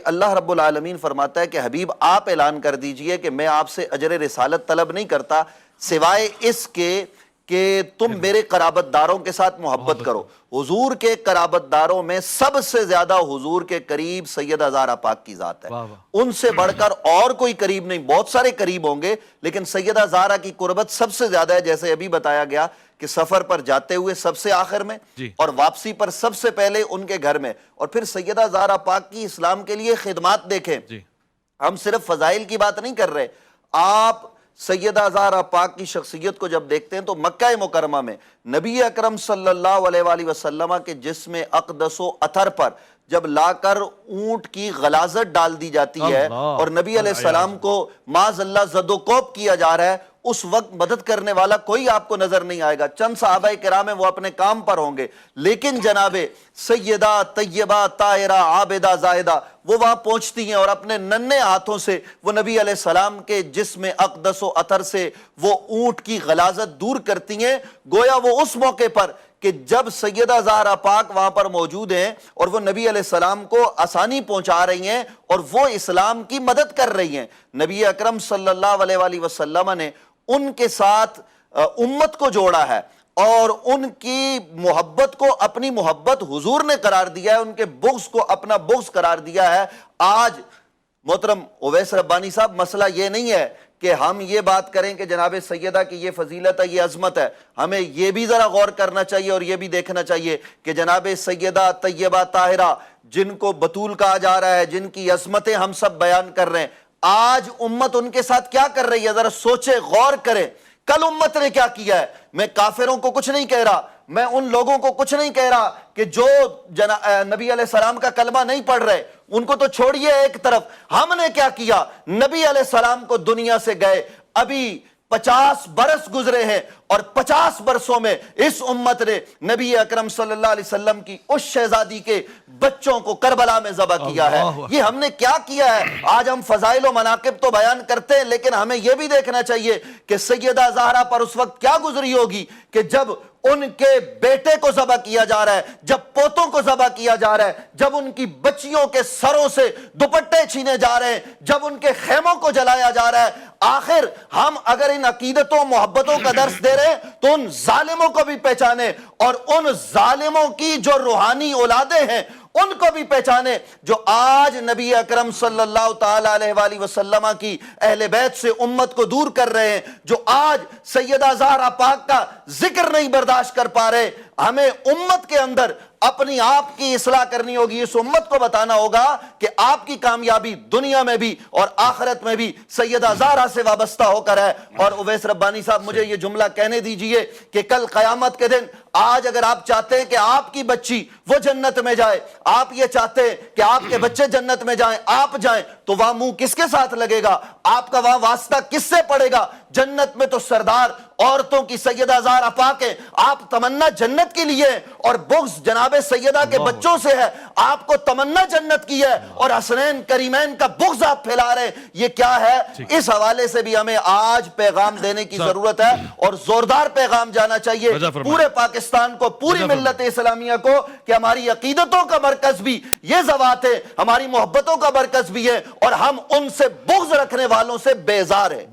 اللہ رب العالمین فرماتا ہے کہ حبیب آپ اعلان کر دیجئے کہ میں آپ سے اجر رسالت طلب نہیں کرتا سوائے اس کے کہ تم میرے قرابت داروں کے ساتھ محبت کرو۔ حضور کے قرابت داروں میں سب سے زیادہ حضور کے قریب سیدہ زہرا پاک کی ذات ہے، ان سے بڑھ کر اور کوئی قریب نہیں، بہت سارے قریب ہوں گے لیکن سیدہ زہرا کی قربت سب سے زیادہ ہے، جیسے ابھی بتایا گیا کہ سفر پر جاتے ہوئے سب سے آخر میں اور واپسی پر سب سے پہلے ان کے گھر میں، اور پھر سیدہ زہرا پاک کی اسلام کے لیے خدمات دیکھیں۔ ہم صرف فضائل کی بات نہیں کر رہے، آپ سیدہ زہرا پاک کی شخصیت کو جب دیکھتے ہیں تو مکہ مکرمہ میں نبی اکرم صلی اللہ علیہ وآلہ وسلم کے جسم اقدس و اطہر پر جب لا کر اونٹ کی غلاظت ڈال دی جاتی ہے اور نبی علیہ السلام کو معاذ اللہ زد و کوب کیا جا رہا ہے، اس وقت مدد کرنے والا کوئی آپ کو نظر نہیں آئے گا، چند صحابہ کرام ہیں وہ اپنے کام پر ہوں گے، لیکن جناب سیدہ طیبہ طاہرہ عابدہ زاہدہ وہ وہاں پہنچتی ہیں اور اپنے ننھے ہاتھوں سے وہ نبی علیہ السلام کے جسم اقدس و اطہر سے وہ اونٹ کی غلاظت دور کرتی ہیں، گویا وہ اس موقع پر کہ جب سیدہ زہرا پاک وہاں پر موجود ہیں اور وہ نبی علیہ السلام کو آسانی پہنچا رہی ہیں اور وہ اسلام کی مدد کر رہی ہیں، نبی اکرم صلی اللہ علیہ وآلہ وسلم نے ان کے ساتھ امت کو جوڑا ہے اور ان کی محبت کو اپنی محبت حضور نے قرار دیا ہے، ان کے بغض کو اپنا بغض قرار دیا ہے۔ آج محترم اویس ربانی صاحب مسئلہ یہ نہیں ہے کہ ہم یہ بات کریں کہ جناب سیدہ کی یہ فضیلت ہے، یہ عظمت ہے، ہمیں یہ بھی ذرا غور کرنا چاہیے اور یہ بھی دیکھنا چاہیے کہ جناب سیدہ طیبہ طاہرہ جن کو بطول کہا جا رہا ہے، جن کی عظمتیں ہم سب بیان کر رہے ہیں، آج امت ان کے ساتھ کیا کر رہی ہے، ذرا سوچے غور کریں۔ کل امت نے کیا کیا ہے؟ میں کافروں کو کچھ نہیں کہہ رہا، میں ان لوگوں کو کچھ نہیں کہہ رہا کہ جو نبی علیہ السلام کا کلمہ نہیں پڑھ رہے، ان کو تو چھوڑیے ایک طرف۔ ہم نے کیا کیا؟ نبی علیہ السلام کو دنیا سے گئے ابھی 50 برس گزرے ہیں اور 50 برسوں میں اس امت نے نبی اکرم صلی اللہ علیہ وسلم کی اس شہزادی کے بچوں کو کربلا میں ذبح کیا ہے۔ یہ ہم نے کیا کیا ہے؟ آج ہم فضائل و مناقب تو بیان کرتے ہیں لیکن ہمیں یہ بھی دیکھنا چاہیے کہ سیدہ زہرا پر اس وقت کیا گزری ہوگی کہ جب ان کے بیٹے کو ذبح کیا جا رہا ہے، جب پوتوں کو ذبح کیا جا رہا ہے، جب ان کی بچیوں کے سروں سے دوپٹے چھینے جا رہے ہیں، جب ان کے خیموں کو جلایا جا رہا ہے۔ آخر ہم اگر ان عقیدتوں محبتوں کا درس دے رہے ہیں تو ان ظالموں کو بھی پہچانے اور ان ظالموں کی جو روحانی اولادیں ہیں ان کو بھی پہچانے جو آج نبی اکرم صلی اللہ تعالیٰ علیہ وآلہ وسلم کی اہل بیت سے امت کو دور کر رہے ہیں، جو آج سیدہ زہرا پاک کا ذکر نہیں برداشت کر پا رہے۔ ہمیں امت کے اندر اپنی آپ کی اصلاح کرنی ہوگی، اس امت کو بتانا ہوگا کہ آپ کی کامیابی دنیا میں بھی اور آخرت میں بھی سیدہ زہرا سے وابستہ ہو کر ہے۔ اور اویس ربانی صاحب مجھے یہ جملہ کہنے دیجئے کہ کل قیامت کے دن آج اگر آپ چاہتے ہیں کہ آپ کی بچی وہ جنت میں جائے، آپ یہ چاہتے ہیں کہ آپ کے بچے جنت میں جائیں، آپ جائیں، تو وہاں منہ کس کے ساتھ لگے گا؟ آپ کا وہاں واسطہ کس سے پڑے گا؟ جنت میں تو سردار عورتوں کی سیدہ زہرا پاک ہے، آپ تمنا جنت کے لیے اور بغض جناب سیدہ کے بچوں سے ہے، آپ کو تمنا جنت کی ہے اور حسنین کریمین کا بغض آپ پھیلا رہے ہیں، یہ کیا ہے؟ اس حوالے سے بھی ہمیں آج پیغام دینے کی ضرورت ہے اور زوردار پیغام جانا چاہیے پورے پاکستان کو، پوری ملت اسلامیہ کو کہ ہماری عقیدتوں کا مرکز بھی یہ ذوات ہے، ہماری محبتوں کا مرکز بھی ہے اور ہم ان سے بغض رکھنے والوں سے بیزار ہیں۔